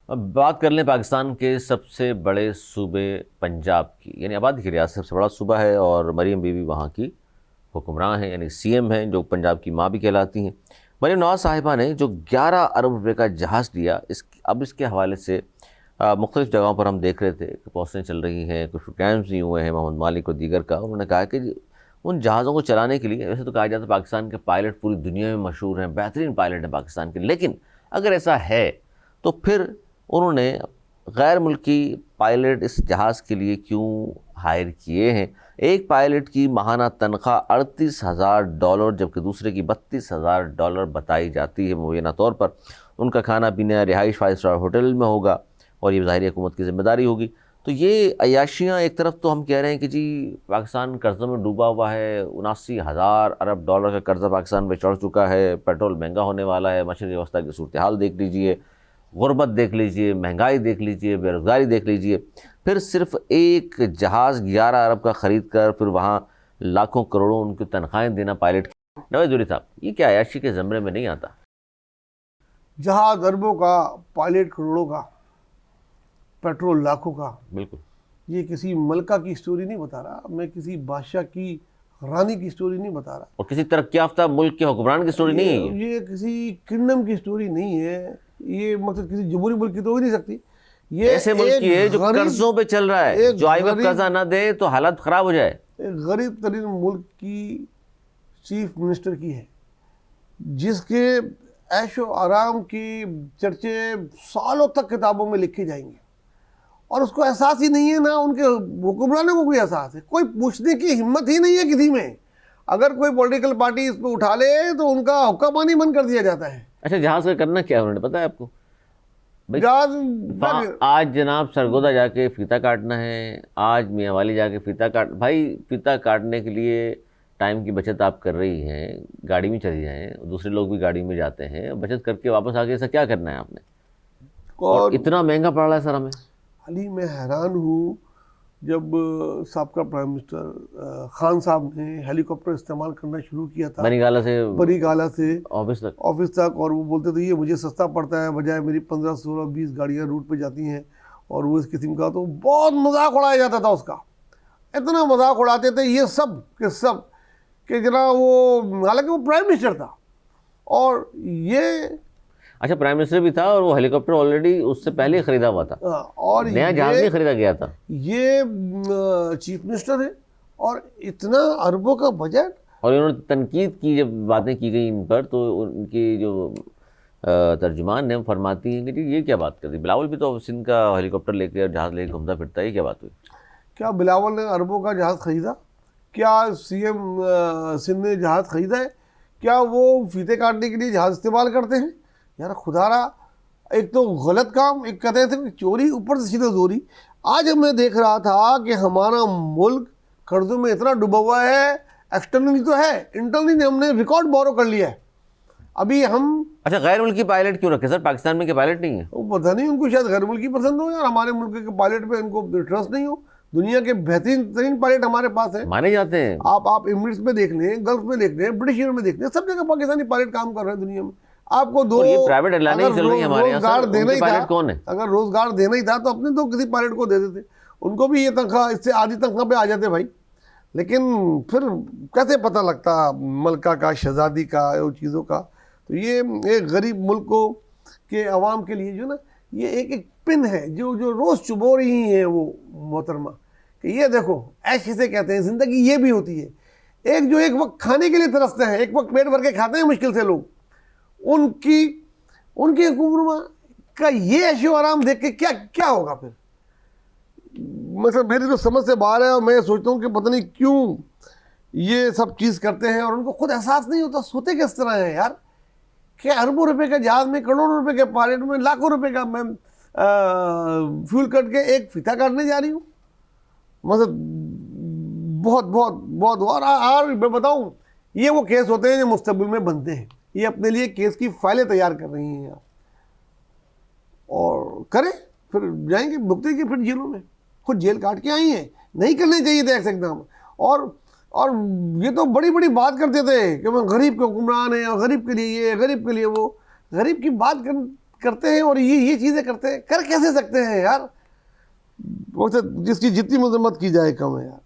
اب بات کر لیں پاکستان کے سب سے بڑے صوبے پنجاب کی، یعنی آبادی کی ریاست سب سے بڑا صوبہ ہے اور مریم بی بی وہاں کی حکمراں ہیں، یعنی سی ایم ہیں، جو پنجاب کی ماں بھی کہلاتی ہیں۔ مریم نواز صاحبہ نے جو 11 ارب روپے کا جہاز لیا، اب اس کے حوالے سے مختلف جگہوں پر ہم دیکھ رہے تھے کہ پوسٹیں چل رہی ہیں، کچھ قیامز بھی ہوئے ہیں محمد مالک اور دیگر کا۔ انہوں نے کہا کہ ان جہازوں کو چلانے کے لیے، ویسے تو کہا جاتا ہے پاکستان کے پائلٹ پوری دنیا میں مشہور ہیں، بہترین پائلٹ ہیں پاکستان کے، لیکن اگر ایسا ہے تو پھر انہوں نے غیر ملکی پائلٹ اس جہاز کے لیے کیوں ہائر کیے ہیں؟ ایک پائلٹ کی ماہانہ تنخواہ $38,000 جبکہ دوسرے کی $32,000 بتائی جاتی ہے مبینہ طور پر۔ ان کا کھانا پینا رہائش 5 اسٹار ہوٹل میں ہوگا اور یہ ظاہری حکومت کی ذمہ داری ہوگی۔ تو یہ عیاشیاں ایک طرف تو ہم کہہ رہے ہیں کہ جی پاکستان قرضوں میں ڈوبا ہوا ہے، $79,000 کا قرضہ پاکستان پہ چڑھ چکا ہے، پیٹرول مہنگا ہونے والا ہے، مشرقی وسطیٰ کی صورتحال دیکھ لیجئے، غربت دیکھ لیجئے، مہنگائی دیکھ لیجئے، بے روزگاری دیکھ لیجئے، پھر صرف ایک جہاز 11 ارب کا خرید کر پھر وہاں لاکھوں کروڑوں ان کی تنخواہیں دینا پائلٹ کی۔ نواز زوری صاحب، یہ کیا عیاشی کے زمرے میں نہیں آتا؟ جہاز اربوں کا، پائلٹ کروڑوں کا، پیٹرول لاکھوں کا، بالکل یہ کسی ملکہ کی سٹوری نہیں بتا رہا، میں کسی بادشاہ کی رانی کی سٹوری نہیں بتا رہا، اور کسی ترقی یافتہ ملک کے حکمران کی سٹوری نہیں ہے یہ کسی کنگڈم کی سٹوری نہیں ہے، یہ مطلب کسی جمہوری ملک کی تو ہو ہی نہیں سکتی۔ یہ ایسے ملک کی ہے جو قرضوں پہ چل رہا ہے، جو آئی ایم ایف قرضہ نہ دے تو حالت خراب ہو جائے۔ ایک غریب ترین ملک کی چیف منسٹر کی ہے، جس کے عیش و آرام کی چرچے سالوں تک کتابوں میں لکھے جائیں گے، اور اس کو احساس ہی نہیں ہے، نہ ان کے حکمرانوں کو کوئی احساس ہے، کوئی پوچھنے کی ہمت ہی نہیں ہے کسی میں۔ اگر کوئی پولیٹیکل پارٹی اس کو اٹھا لے تو ان کا حکم پانی بند کر دیا جاتا ہے۔ اچھا، جہاز کا کرنا کیا ہے انہوں نے پتا ہے آپ کو؟ جہاز آج جناب سرگودا جا کے فیتا کاٹنا ہے، آج میاں والی جا کے فیتا کاٹ، بھائی فیتا کاٹنے کے لیے ٹائم کی بچت آپ کر رہی ہیں، گاڑی میں چلی جائیں، دوسرے لوگ بھی گاڑی میں جاتے ہیں، بچت کر کے واپس آگے ایسا کیا کرنا ہے آپ نے؟ اور اتنا مہنگا پڑ رہا ہے سر ہمیں۔ علی، میں حیران ہوں، جب سابقہ پرائم منسٹر خان صاحب نے ہیلی کاپٹر استعمال کرنا شروع کیا تھا بری گالہ سے آفس تک، اور وہ بولتے تھے یہ مجھے سستا پڑتا ہے بجائے میری 15 16 20 گاڑیاں روٹ پہ جاتی ہیں، اور وہ اس قسم کا، تو بہت مذاق اڑایا جاتا تھا اس کا، اتنا مذاق اڑاتے تھے یہ سب کہ سب کہ جناب وہ، حالانکہ وہ پرائم منسٹر تھا، اور یہ اچھا پرائم منسٹر بھی تھا اور وہ ہیلی کاپٹر آلریڈی اس سے پہلے ہی خریدا ہوا تھا، اور نیا جہاز نہیں خریدا گیا تھا۔ یہ چیف منسٹر ہے اور اتنا اربوں کا بجٹ، اور انہوں نے تنقید کی، جب باتیں کی گئی ان پر تو ان کی جو ترجمان نے فرماتی ہیں کہ جی یہ کیا بات کر دی، بلاول بھی تو سندھ کا ہیلی کاپٹر لے کے جہاز لے کے گھومتا پھرتا ہے، یہ کیا بات ہوئی؟ کیا بلاول نے اربوں کا جہاز خریدا؟ کیا سی ایم سندھ نے جہاز خریدا ہے؟ کیا وہ فیتے کاٹنے کے لیے جہاز استعمال کرتے ہیں؟ یار خدا را، ایک تو غلط کام، ایک کہتے تھے چوری، اوپر سے سیدھے زوری۔ آج میں دیکھ رہا تھا کہ ہمارا ملک قرضوں میں اتنا ڈوبا ہوا ہے، ایکسٹرنلی تو ہے، انٹرنلی ہم نے ریکارڈ بورو کر لیا ہے۔ ابھی ہم اچھا غیر ملکی پائلٹ کیوں رکھے سر؟ پاکستان میں کے پائلٹ نہیں ہیں؟ وہ پتہ نہیں، ان کو شاید غیر ملکی پسند ہو، یا ہمارے ملک کے پائلٹ پہ ان کو ٹرسٹ نہیں ہو۔ دنیا کے بہترین ترین پائلٹ ہمارے پاس ہیں، مانے جاتے ہیں۔ آپ ایمریٹس میں دیکھ لیں، گلف میں دیکھ لیں، برٹش ایئر میں دیکھ لیں، سب جگہ پاکستانی پائلٹ کام کر رہے ہیں دنیا میں۔ آپ کو دو پرائیویٹ ایئرلائنیں چل رہی ہیں ہمارے یہاں، روزگار دینا ہی تھا، کون ہے؟ اگر روزگار دینا ہی تھا تو اپنے تو کسی پائلٹ کو دے دیتے، ان کو بھی یہ تنخواہ، اس سے آدھی تنخواہ پہ آ جاتے بھائی۔ لیکن پھر کیسے پتہ لگتا ملکہ کا، شہزادی کا، ان چیزوں کا؟ تو یہ ایک غریب ملک کو کے عوام کے لیے جو نا، یہ ایک پن ہے جو روز چبو رہی ہیں وہ محترمہ، کہ یہ دیکھو عیش اسے کہتے ہیں، زندگی یہ بھی ہوتی ہے۔ ایک جو ایک وقت کھانے کے لیے ترستے ہیں، ایک وقت پیٹ بھر کے کھاتے ہیں مشکل سے لوگ، ان کی حکومت کا یہ عیش و آرام دیکھ کے کیا ہوگا پھر؟ مطلب میری تو سمجھ سے باہر ہے، اور میں سوچتا ہوں کہ پتہ نہیں کیوں یہ سب چیز کرتے ہیں، اور ان کو خود احساس نہیں ہوتا سوتے کس طرح ہیں یار، کہ اربوں روپے کا جہاز میں، کروڑوں روپے کے پائلٹ میں، لاکھوں روپے کا میں فیول کٹ کے ایک فیتا کاٹنے جا رہی ہوں، مطلب بہت بہت بہت۔ اور میں بتاؤں، یہ وہ کیس ہوتے ہیں جو مستقبل میں بنتے ہیں، یہ اپنے لیے کیس کی فائلیں تیار کر رہی ہیں اور کریں، پھر جائیں گے بھگتیں گے پھر جیلوں میں، خود جیل کاٹ کے آئی ہیں، نہیں کرنے چاہیے تھے ایسے اقدام۔ اور یہ تو بڑی بڑی بات کرتے تھے کہ وہ غریب کے حکمران ہیں، اور غریب کے لیے یہ، غریب کے لیے وہ۔ غریب کی بات کرتے ہیں اور یہ چیزیں کرتے ہیں. کر کیسے سکتے ہیں یار؟ جس کی جتنی مذمت کی جائے کم ہے یار.